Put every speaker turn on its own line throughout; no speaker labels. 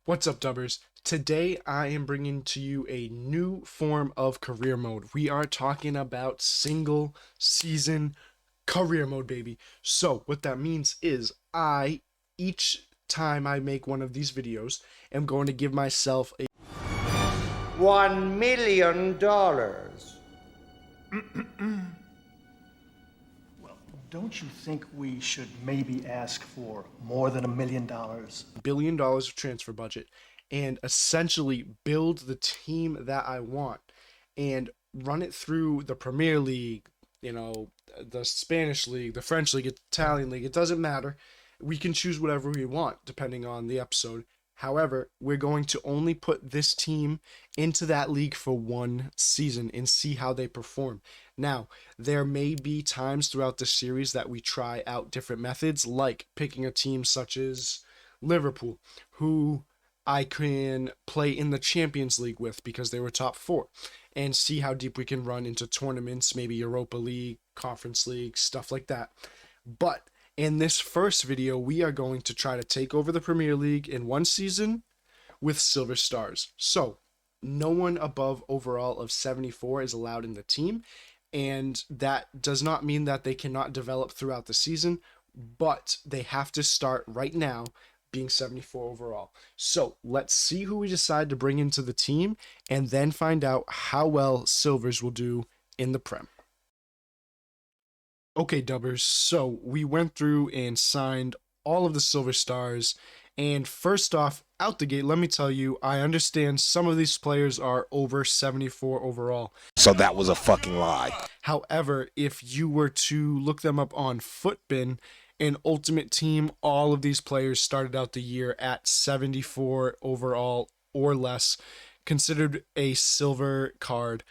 What's up, dubbers? Today I am bringing to you a new form of career mode. We are talking about single season career mode, baby. So, what that means is each time I make one of these videos, am going to give myself a
$1 million.
Well, don't you think we should maybe ask for more than $1 million?
$1 billion of transfer budget and essentially build the team that I want and run it through the Premier League, the Spanish League, the French League, Italian League. It doesn't matter. We can choose whatever we want depending on the episode. However, we're going to only put this team into that league for one season and see how they perform. Now, there may be times throughout the series that we try out different methods, like picking a team such as Liverpool, who I can play in the Champions League with because they were top four, and see how deep we can run into tournaments, maybe Europa League, Conference League, stuff like that. But in this first video, we are going to try to take over the Premier League in one season with Silver Stars. So, no one above overall of 74 is allowed in the team, and that does not mean that they cannot develop throughout the season, but they have to start right now being 74 overall. So let's see who we decide to bring into the team and then find out how well Silvers will do in the Prem. Okay, dubbers, so we went through and signed all of the Silver Stars. And first off, out the gate, let me tell you, I understand some of these players are over 74 overall.
So that was a fucking lie.
However, if you were to look them up on Footbin, in Ultimate Team, all of these players started out the year at 74 overall or less, considered a silver card.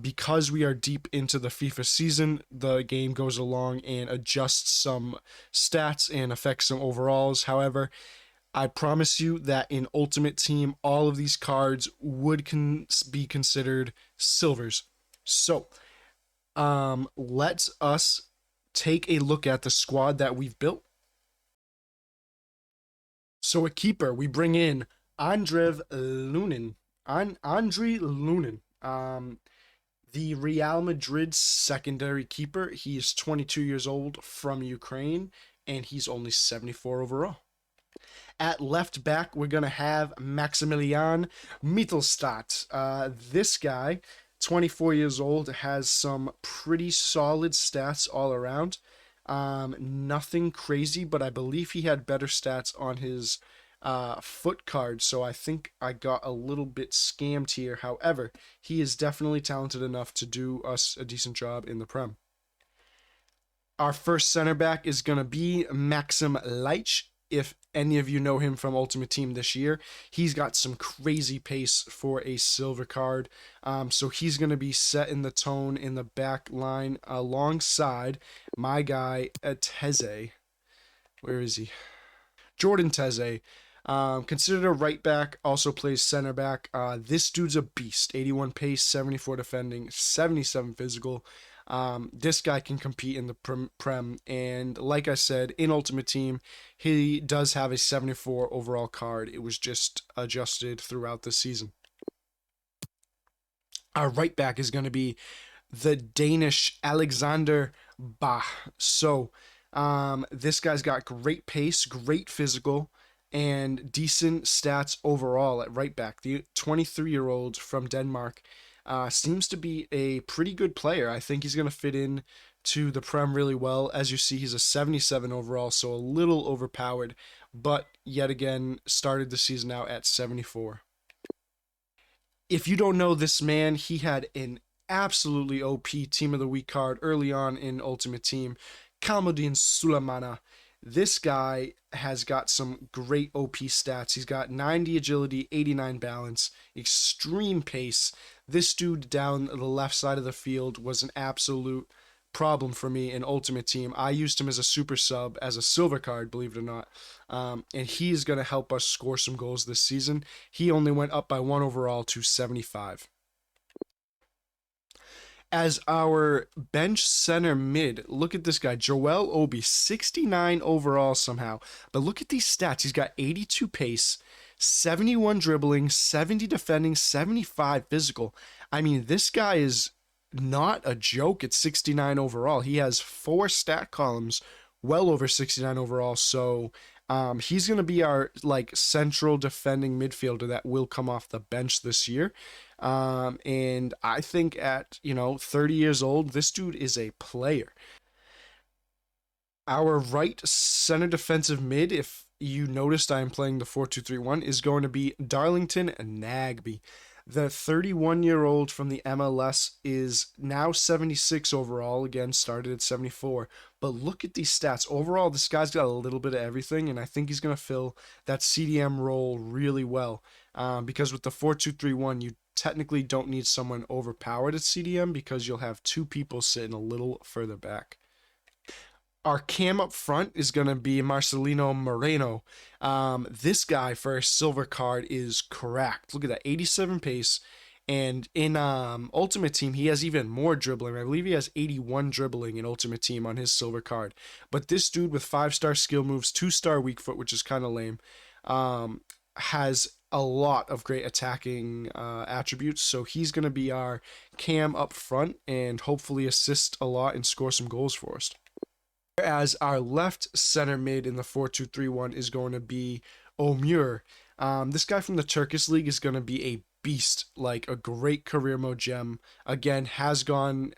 Because we are deep into the FIFA season, the game goes along and adjusts some stats and affects some overalls. However, I promise you that in Ultimate Team, all of these cards would be considered silvers. So, let us take a look at the squad that we've built. So a keeper, we bring in Andrei Lunin. The Real Madrid secondary keeper. He is 22 years old, from Ukraine, and he's only 74 overall. At left back, we're going to have Maximilian Mittelstadt. This guy, 24 years old, has some pretty solid stats all around. Nothing crazy, but I believe he had better stats on his foot card, so I think I got a little bit scammed here. However, he is definitely talented enough to do us a decent job in the Prem. Our first center back is going to be Maxim Leitch. If any of you know him from Ultimate Team this year, he's got some crazy pace for a silver card. So he's going to be setting the tone in the back line alongside my guy, Teze. Where is he? Jordan Teze. Considered a right back, also plays center back. This dude's a beast. 81 pace, 74 defending, 77 physical. This guy can compete in the Prem, and like I said, in Ultimate Team, he does have a 74 overall card. It was just adjusted throughout the season. Our right back is going to be the Danish Alexander Bach. So, this guy's got great pace, great physical, and decent stats overall at right back. The 23-year-old from Denmark seems to be a pretty good player. I think he's going to fit in to the Prem really well. As you see, he's a 77 overall, so a little overpowered, but yet again, started the season out at 74. If you don't know this man, he had an absolutely OP Team of the Week card early on in Ultimate Team, Kalmudin Sulemana. This guy has got some great OP stats. He's got 90 agility, 89 balance, extreme pace. This dude down the left side of the field was an absolute problem for me in Ultimate Team. I used him as a super sub, as a silver card, believe it or not. And he's going to help us score some goals this season. He only went up by 1 overall to 75. As our bench center mid, look at this guy, Joel Obi, 69 overall somehow. But look at these stats. He's got 82 pace, 71 dribbling, 70 defending, 75 physical. I mean, this guy is not a joke at 69 overall. He has 4 stat columns, well over 69 overall. So he's going to be our like central defending midfielder that will come off the bench this year. And I think at 30 years old, this dude is a player. Our right center defensive mid, if you noticed I am playing the 4-2-3-1, is going to be Darlington Nagbe. The 31-year-old from the MLS is now 76 overall. Again, started at 74. But look at these stats. Overall, this guy's got a little bit of everything, and I think he's going to fill that CDM role really well. Because with the 4-2-3-1, you technically don't need someone overpowered at CDM because you'll have 2 people sitting a little further back. Our cam up front is going to be Marcelino Moreno. This guy for a silver card is cracked. Look at that, 87 pace. And in Ultimate Team, he has even more dribbling. I believe he has 81 dribbling in Ultimate Team on his silver card. But this dude with 5-star skill moves, 2-star weak foot, which is kind of lame, has a lot of great attacking attributes. So he's going to be our cam up front and hopefully assist a lot and score some goals for us. Whereas our left center mid in the 4-2-3-1 is going to be Omur. This guy from the Turkish League is going to be a beast, like a great career mode gem. Again, has gotten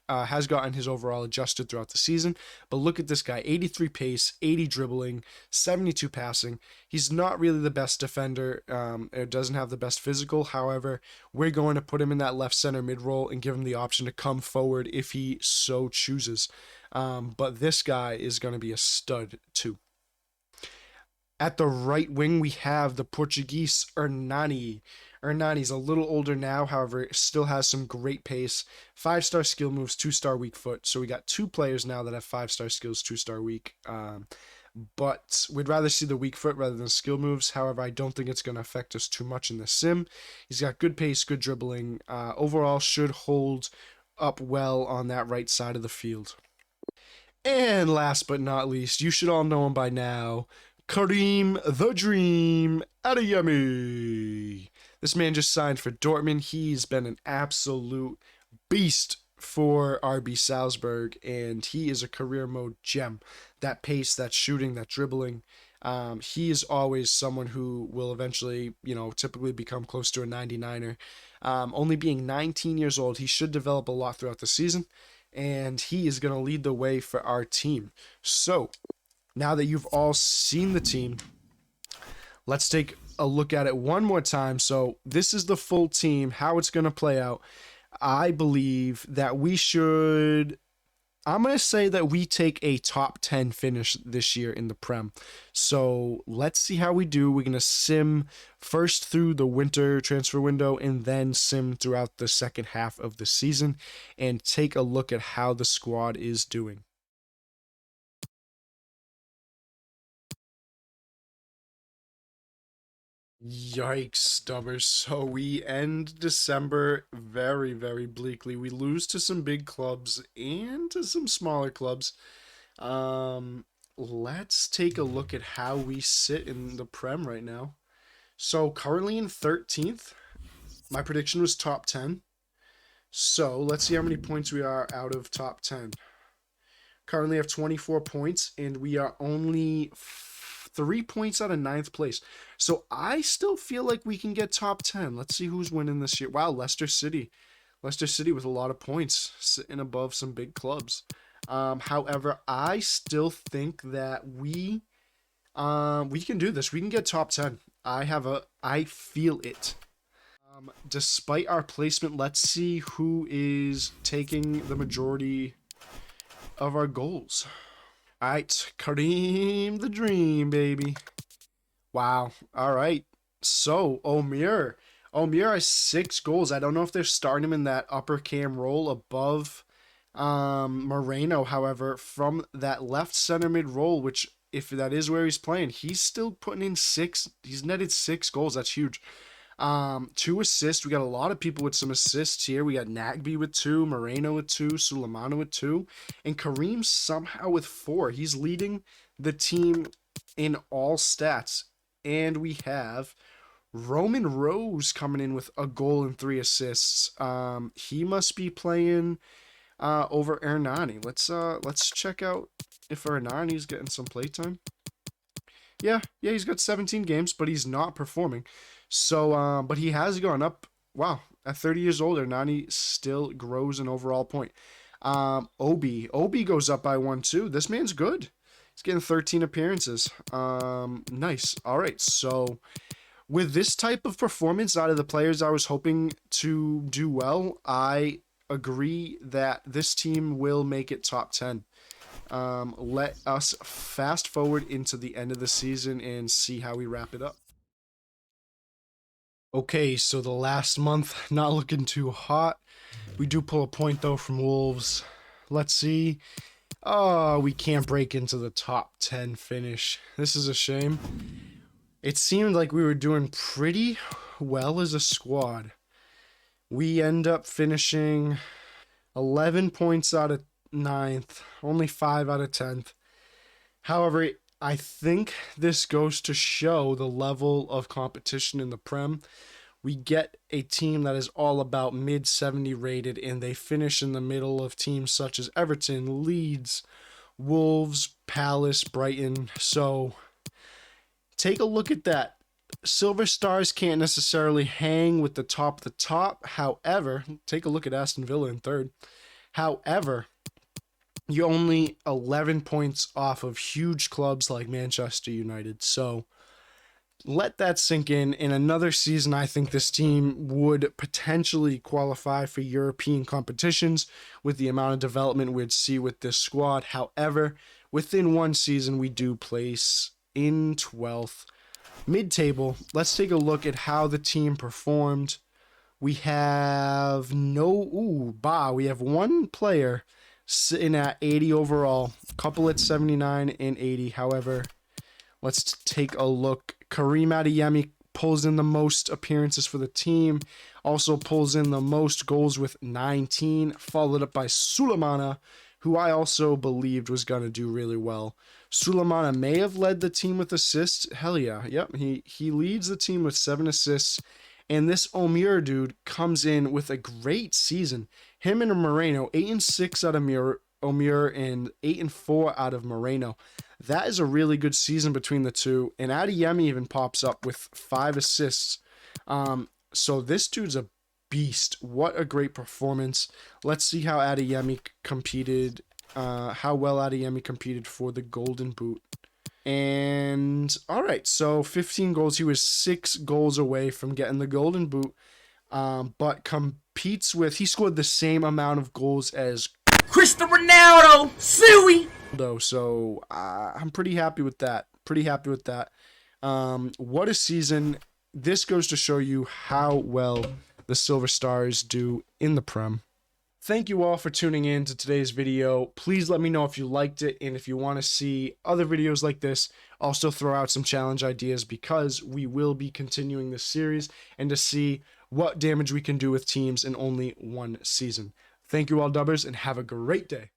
his overall adjusted throughout the season. But look at this guy, 83 pace, 80 dribbling, 72 passing. He's not really the best defender. It doesn't have the best physical. However, we're going to put him in that left center mid role and give him the option to come forward if he so chooses. But this guy is going to be a stud too. At the right wing, we have the Portuguese Hernani. Hernani's a little older now, however, still has some great pace. 5-star skill moves, 2-star weak foot. So we got 2 players now that have 5-star skills, 2-star weak. But we'd rather see the weak foot rather than skill moves. However, I don't think it's going to affect us too much in the sim. He's got good pace, good dribbling. Overall, should hold up well on that right side of the field. And last but not least, you should all know him by now, Karim the Dream Adeyemi. This man just signed for Dortmund. He's been an absolute beast for RB Salzburg, and he is a career mode gem. That pace, that shooting, that dribbling. He is always someone who will eventually, typically become close to a 99er. Only being 19 years old, he should develop a lot throughout the season, and he is going to lead the way for our team. So, now that you've all seen the team, let's take a look at it one more time. So, this is the full team, how it's going to play out. I believe that I'm going to say that we take a top 10 finish this year in the Prem. So let's see how we do. We're going to sim first through the winter transfer window and then sim throughout the second half of the season and take a look at how the squad is doing. Yikes, Stubbers. So we end December very, very bleakly. We lose to some big clubs and to some smaller clubs. Let's take a look at how we sit in the Prem right now. So currently in 13th. My prediction was top 10. So let's see how many points we are out of top 10. Currently have 24 points, and we are only 3 points out of 9th place. So I still feel like we can get top 10. Let's see who's winning this year. Wow, Leicester City. Leicester City with a lot of points, sitting above some big clubs. However, I still think that we can do this. We can get top 10. I feel it. Despite our placement, let's see who is taking the majority of our goals. All right, Karim the Dream, baby. Wow. All right. So, Omir has 6 goals. I don't know if they're starting him in that upper cam role above Moreno. However, from that left center mid role, which if that is where he's playing, he's still putting in 6. He's netted 6 goals. That's huge. 2 assists. We got a lot of people with some assists here. We got Nagbe with 2, Moreno with 2, Suleimana with 2, and Kareem somehow with 4. He's leading the team in all stats. And we have Roman Rose coming in with a goal and 3 assists. He must be playing over Hernani. Let's check out if Hernani's getting some playtime. Yeah, he's got 17 games, but he's not performing. So, but he has gone up. Wow, at 30 years old, Hernani still grows an overall point. Obi goes up by 1 too. This man's good. He's getting 13 appearances. Nice. All right, so with this type of performance out of the players I was hoping to do well, I agree that this team will make it top 10. Let us fast forward into the end of the season and see how we wrap it up. Okay, so the last month, not looking too hot. We do pull a point though from Wolves. Let's see. Oh, we can't break into the top 10 finish. This is a shame. It seemed like we were doing pretty well as a squad. We end up finishing 11 points out of 9th, only 5 out of 10th. However, I think this goes to show the level of competition in the Prem. We get a team that is all about mid 70 rated, and they finish in the middle of teams such as Everton, Leeds, Wolves, Palace, Brighton. So take a look at that. Silver Stars can't necessarily hang with the top. However, take a look at Aston Villa in 3rd. However, you're only 11 points off of huge clubs like Manchester United. So let that sink in. In another season, I think this team would potentially qualify for European competitions with the amount of development we'd see with this squad. However, within one season, we do place in 12th. Mid-table, let's take a look at how the team performed. We have we have one player sitting at 80 overall, a couple at 79 and 80. However, let's take a look. Karim Adeyemi pulls in the most appearances for the team, also pulls in the most goals with 19, followed up by Sulemana, who I also believed was going to do really well. Sulemana may have led the team with assists. Hell yeah. Yep, he leads the team with 7 assists. And this Omir dude comes in with a great season. Him and Moreno, 8 and 6 out of Omir and 8 and 4 out of Moreno. That is a really good season between the two. And Adeyemi even pops up with 5 assists. So this dude's a beast. What a great performance. Let's see how Adeyemi competed. How well Adeyemi competed for the Golden Boot. And all right, so 15 goals. He was 6 goals away from getting the Golden Boot, but competes with. He scored the same amount of goals as
Cristiano Ronaldo, Suey.
So I'm pretty happy with that. What a season! This goes to show you how well the Silver Stars do in the Prem. Thank you all for tuning in to today's video. Please let me know if you liked it, and if you want to see other videos like this, also throw out some challenge ideas, because we will be continuing this series and to see what damage we can do with teams in only one season. Thank you all, dubbers, and have a great day.